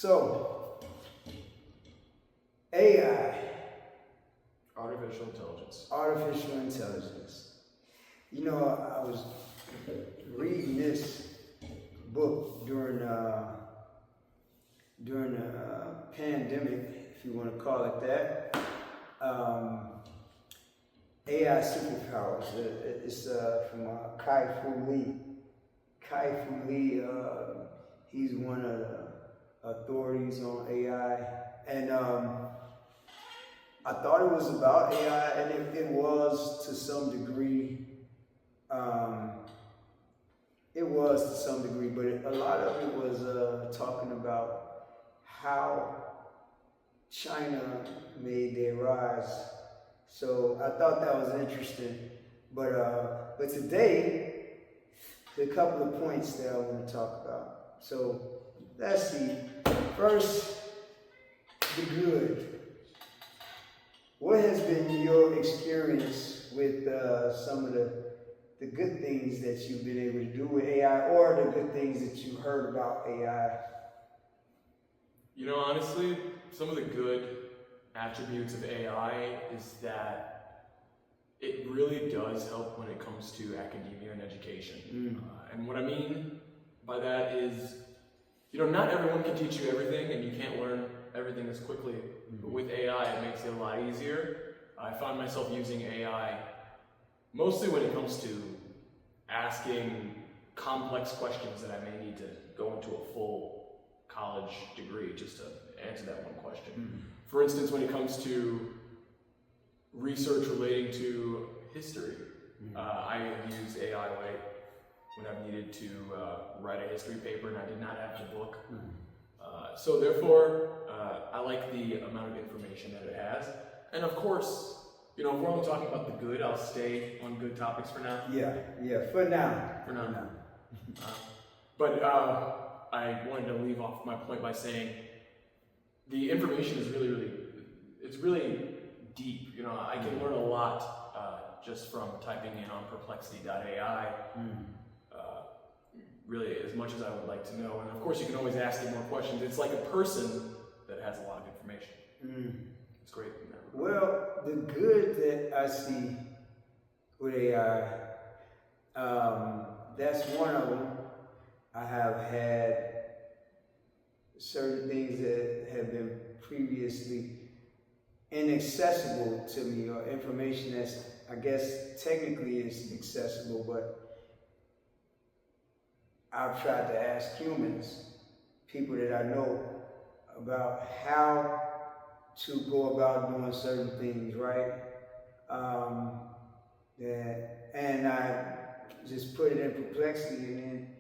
So, AI, Artificial intelligence. artificial intelligence. You know, I was reading this book during the pandemic, if you want to call it that. AI superpowers. It's from Kai-Fu Lee. Kai-Fu Lee, he's one of the authorities on AI, and I thought it was about AI, and it was to some degree. It was to some degree, but a lot of it was talking about how China made their rise. So I thought that was interesting. But today, there are a couple of points that I want to talk about. So let's see. First, the good. What has been your experience with some of the good things that you've been able to do with AI, or the good things that you heard about AI? You know, honestly, some of the good attributes of AI is that it really does help when it comes to academia and education. And what I mean by that is, you know, not everyone can teach you everything, and you can't learn everything as quickly. But with AI, it makes it a lot easier. I found myself using AI mostly when it comes to asking complex questions that I may need to go into a full college degree just to answer that one question. For instance, when it comes to research relating to history, I have used AI when I've needed to write a history paper and I did not have the book. So therefore, I like the amount of information that it has. And of course, you know, if we're only talking about the good, I'll stay on good topics for now. Yeah, for now. For now. But I wanted to leave off my point by saying the information is really deep. You know, I can learn a lot just from typing in on perplexity.ai. Really, as much as I would like to know. And of course, you can always ask it more questions. It's like a person that has a lot of information. It's great. Well, the good that I see with AI, that's one of them. I have had certain things that have been previously inaccessible to me, or information that's, I guess, technically is accessible, but I've tried to ask humans, people that I know, about how to go about doing certain things, right? And I just put it in perplexity, and then,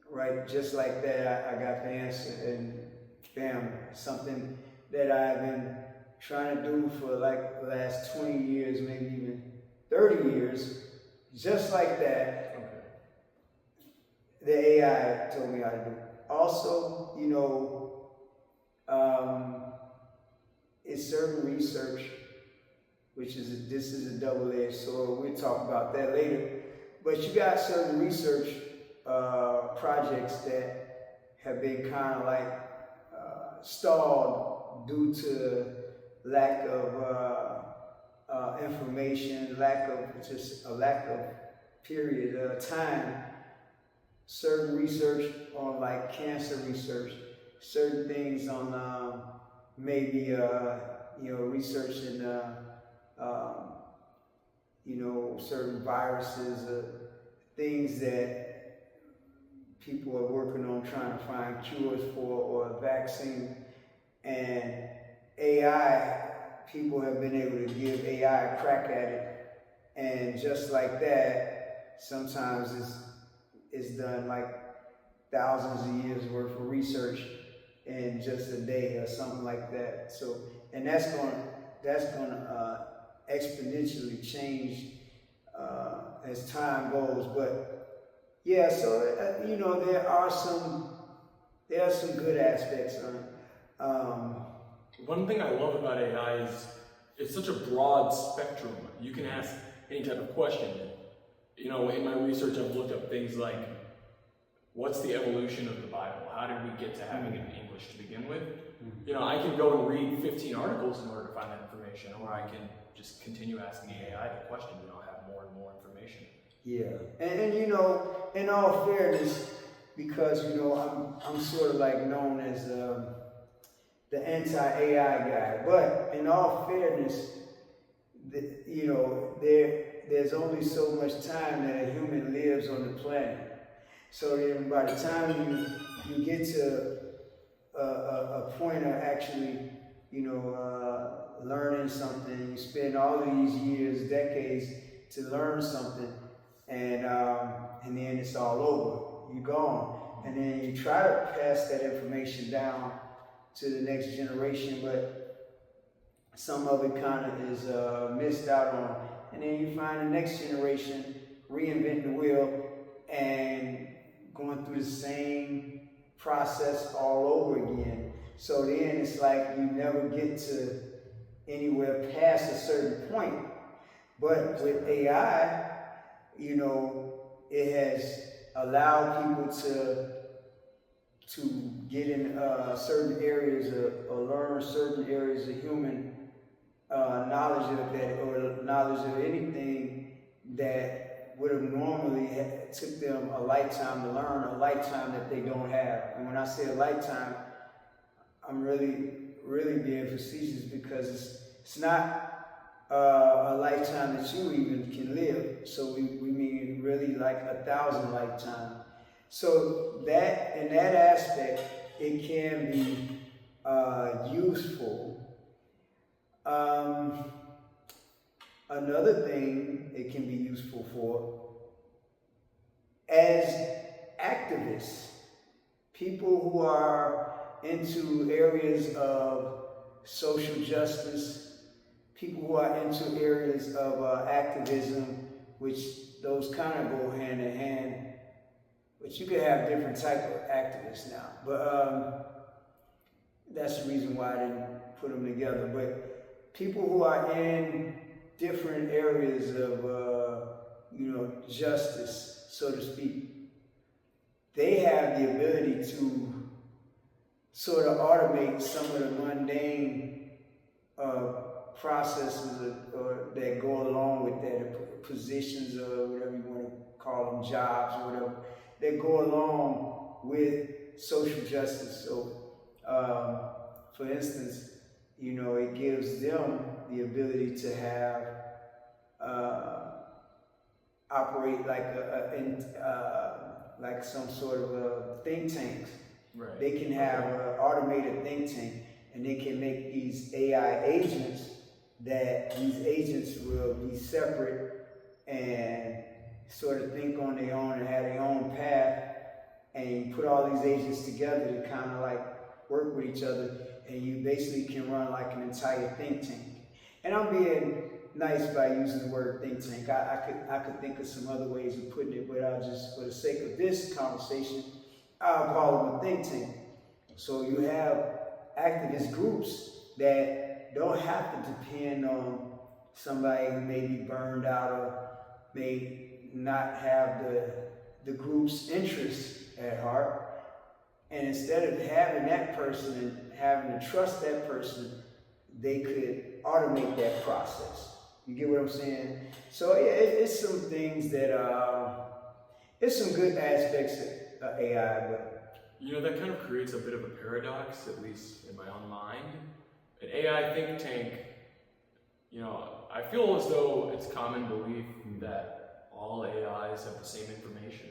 right, just like that, I got the answer, and bam, something that I've been trying to do for like the last 20 years, maybe even 30 years, just like that. The AI told me how to do. Also, you know, it's certain research, which is this is a double-edged sword. We'll talk about that later. But you got certain research projects that have been kind of like stalled due to lack of information, lack of period of time. Certain research on like cancer research, certain things on maybe you know, research in you know, certain viruses, things that people are working on trying to find cures for, or a vaccine. And AI, people have been able to give AI a crack at it, and just like that, sometimes it's done like thousands of years worth of research in just a day or something like that. So, and that's gonna exponentially change as time goes. But yeah, so you know, there are some good aspects on it. One thing I love about AI is it's such a broad spectrum. You can ask any type of question. You know, in my research, I've looked up things like, what's the evolution of the Bible? How did we get to having it in English to You know, I can go and read 15 articles in order to find that information, or I can just continue asking AI the question, you know, have more and more information. Yeah, and you know, in all fairness, because you know, I'm sort of like known as the anti-AI guy, but in all fairness, you know, there's only so much time that a human lives on the planet. So then by the time you get to a point of actually, you know, learning something, you spend all of these years, decades to learn something, and then it's all over. You're gone. And then you try to pass that information down to the next generation, but some of it kind of is missed out on. And then you find the next generation reinventing the wheel and going through the same process all over again. So then it's like you never get to anywhere past a certain point. But with AI, you know, it has allowed people to get in certain areas or learn certain areas of human knowledge of that, or knowledge of anything that would have normally took them a lifetime to learn, a lifetime that they don't have. And when I say a lifetime, I'm really being facetious, because it's not a lifetime that you even can live. So we mean really like 1,000 lifetimes. So that, in that aspect, it can be useful. Another thing it can be useful for, as activists, people who are into areas of social justice, people who are into areas of activism, which those kind of go hand in hand. But you can have different type of activists now. But that's the reason why I didn't put them together. But people who are in different areas of, you know, justice, so to speak, they have the ability to sort of automate some of the mundane processes that go along with that, positions or whatever you want to call them, jobs or whatever, that go along with social justice. So, for instance, you know, it gives them the ability to have operate like some sort of think tanks. Right. They can have an automated think tank, and they can make these AI agents that these agents will be separate and sort of think on their own and have their own path. And you put all these agents together to kind of like work with each other, and you basically can run like an entire think tank. And I'm being nice by using the word think tank. I could think of some other ways of putting it, but I'll just, for the sake of this conversation, I'll call them a think tank. So you have activist groups that don't have to depend on somebody who may be burned out or may not have the group's interests at heart. And instead of having that person and having to trust that person, they could automate that process. You get what I'm saying? So yeah, it's some things that, it's some good aspects of AI, but you know, that kind of creates a bit of a paradox, at least in my own mind. An AI think tank, you know, I feel as though it's common belief that all AIs have the same information.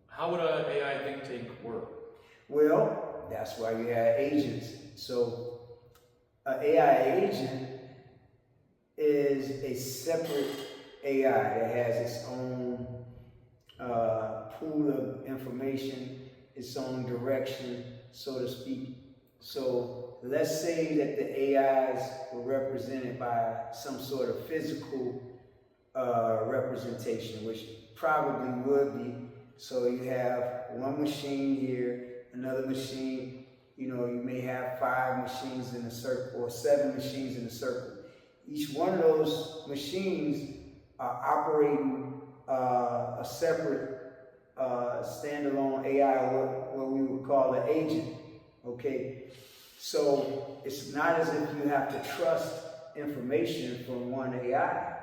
How would an AI think tank work? Well, that's why you have agents. So an AI agent is a separate AI that has its own pool of information, its own direction, so to speak. So let's say that the AIs were represented by some sort of physical representation, which probably would be. So you have one machine here, another machine, you know, you may have 5 machines in a circle or 7 machines in a circle. Each one of those machines are operating a separate standalone AI, or what we would call an agent, okay? So it's not as if you have to trust information from one AI.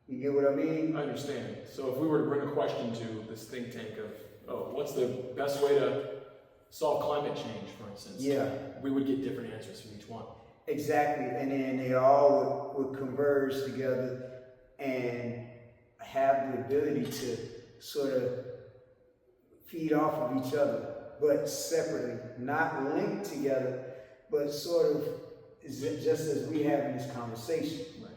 You get what I mean? I understand. So if we were to bring a question to this think tank of, oh, what's the best way to solve climate change, for instance? Yeah. We would get different answers from each one. Exactly. And then they all would converge together and have the ability to sort of feed off of each other, but separately, not linked together, but sort of just as we have in this conversation. Right.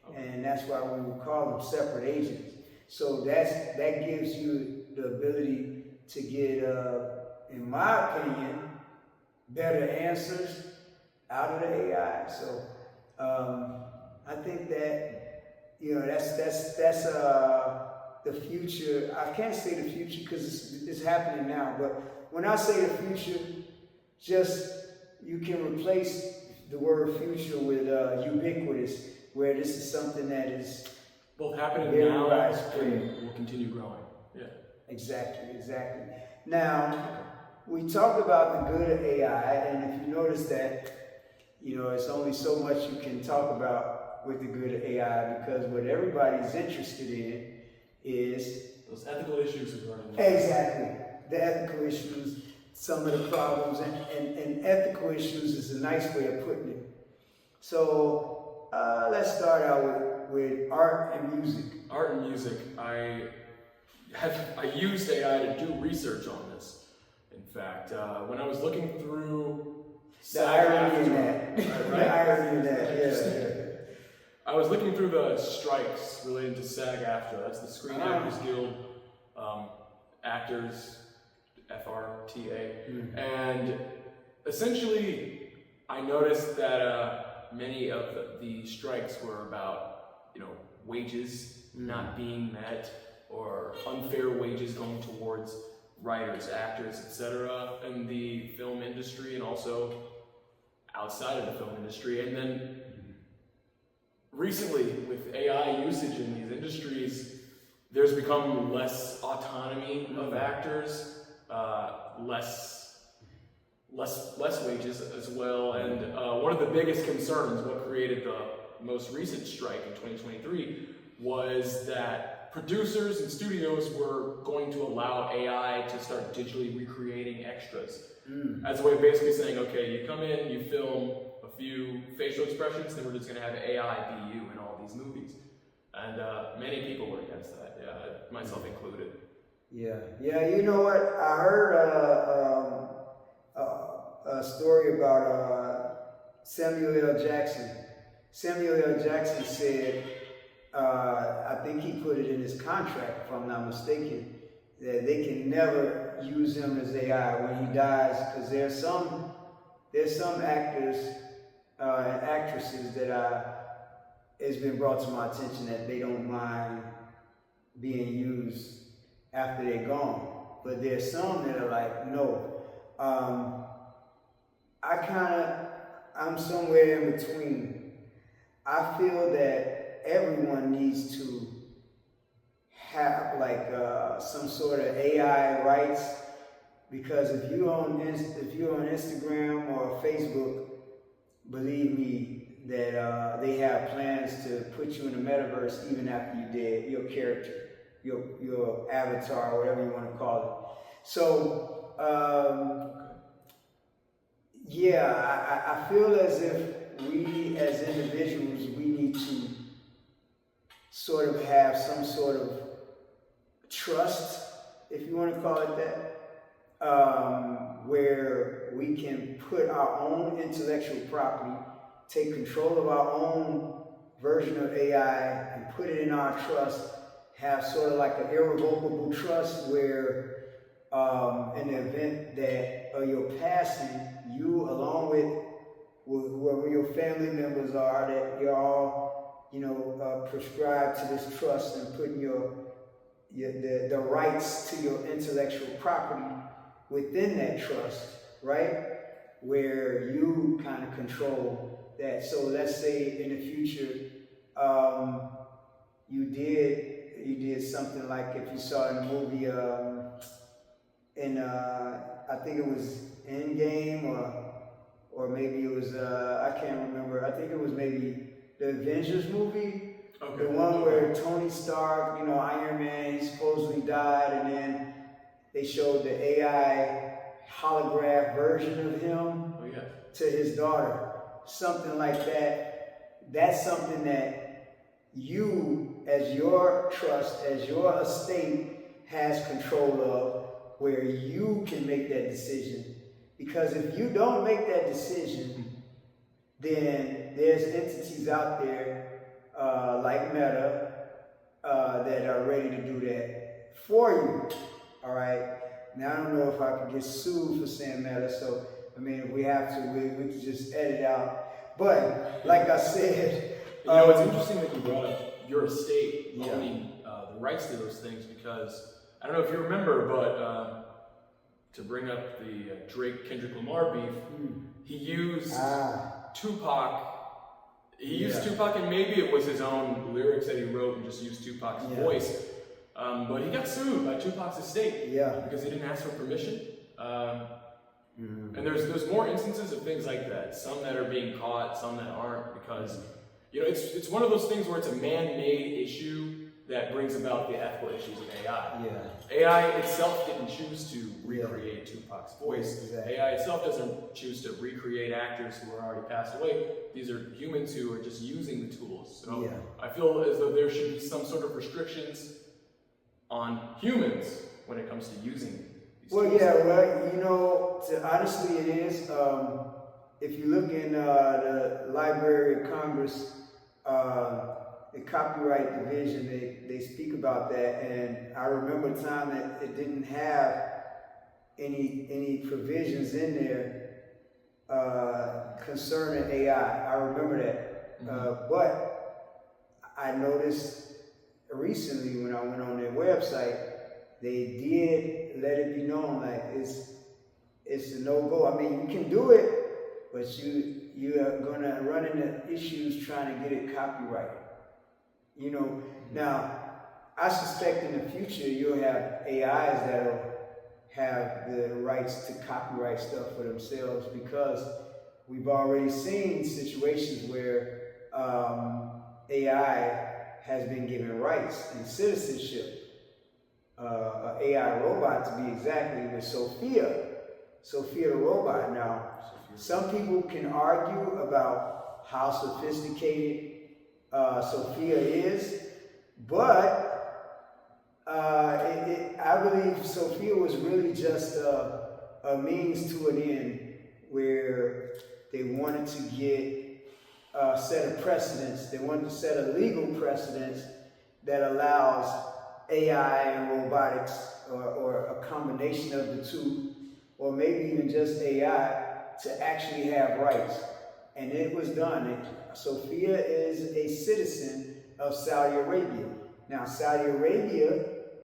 Okay. And that's why we would call them separate agents. So that gives you the ability to get, in my opinion, better answers out of the AI. So I think that, you know, that's the future. I can't say the future because it's happening now, but when I say the future, just you can replace the word future with ubiquitous, where this is something that is both happening very now widespread. and will continue growing. Yeah. Exactly. Now, we talked about the good of AI, and if you notice that, you know, it's only so much you can talk about with the good of AI, because what everybody's interested in is those ethical issues regarding that. exactly the ethical issues, some of the problems, and ethical issues is a nice way of putting it. So let's start out with art and music. Art and music. I used AI to do research on this. In fact, when I was looking through The irony in that. The irony in that, yeah. I was looking through the strikes related to SAG-AFTRA. That's the Screen Actors Guild actors, FRTA. And essentially, I noticed that many of the strikes were about, you know, wages not being met, or unfair wages going towards writers, actors, etc. in the film industry, and also outside of the film industry. And then recently, with AI usage in these industries, there's become less autonomy of actors, less wages as well. And one of the biggest concerns, what created the most recent strike in 2023, was that producers and studios were going to allow AI to start digitally recreating extras. As a way of basically saying, okay, you come in, you film a few facial expressions, then we're just going to have AI be you in all these movies. And many people were against that, myself included. Yeah, you know what? I heard a story about Samuel L. Jackson. Samuel L. Jackson said, I think he put it in his contract, if I'm not mistaken, that they can never use him as AI when he dies, because there's some actors and actresses that it's been brought to my attention that they don't mind being used after they're gone. But there's some that are like, no. I'm somewhere in between. I feel that everyone needs to have like some sort of AI rights, because if you're on Instagram or Facebook, believe me that they have plans to put you in the metaverse even after you're dead. Your character, your avatar, whatever you want to call it. So I feel as if we as individuals, we need to sort of have some sort of trust, if you want to call it that, where we can put our own intellectual property, take control of our own version of AI and put it in our trust, have sort of like an irrevocable trust where in the event that of your passing, you along with whoever your family members are, that you're all, prescribed to this trust and putting the rights to your intellectual property within that trust, right? Where you kind of control that. So let's say in the future, you did something like, if you saw in the movie, I think it was Endgame or maybe it was, I can't remember. I think it was maybe the Avengers movie. Okay. The one where Tony Stark, you know, Iron Man, he supposedly died, and then they showed the AI holograph version of him to his daughter. Something like that. That's something that you, as your trust, as your estate, has control of, where you can make that decision. Because if you don't make that decision, then there's entities out there like Meta that are ready to do that for you. All right. Now I don't know if I could get sued for saying Meta, so I mean, if we have to, we can just edit out. But like I said, you know, it's interesting that you brought up your estate owning the rights to those things, because I don't know if you remember, but to bring up the Drake Kendrick Lamar beef, he used Tupac. He used Tupac, and maybe it was his own lyrics that he wrote and just used Tupac's voice. But he got sued by Tupac's estate because he didn't ask for permission. And there's more instances of things like that. Some that are being caught, some that aren't, because you know it's one of those things where it's a man-made issue that brings about the ethical issues of AI. AI itself didn't choose to recreate Tupac's voice. AI itself doesn't choose to recreate actors who are already passed away. These are humans who are just using the tools. So I feel as though there should be some sort of restrictions on humans when it comes to using these tools. Well, you know, honestly it is. If you look in the Library of Congress, the Copyright Division, they speak about that, and I remember a time that it didn't have any provisions in there concerning AI. I remember that. But I noticed recently when I went on their website, they did let it be known like it's a no-go. I mean, you can do it, but you are gonna run into issues trying to get it copyrighted. You know, now I suspect in the future you'll have AIs that'll have the rights to copyright stuff for themselves, because we've already seen situations where AI has been given rights and citizenship. An AI robot, to be exactly, with Sophia the robot. Now, some people can argue about how sophisticated Sophia is, but I believe Sophia was really just a means to an end, where they wanted to get a set of precedents. They wanted to set a legal precedence that allows AI and robotics, or a combination of the two, or maybe even just AI, to actually have rights. And it was done. Sophia is a citizen of Saudi Arabia. Now, Saudi Arabia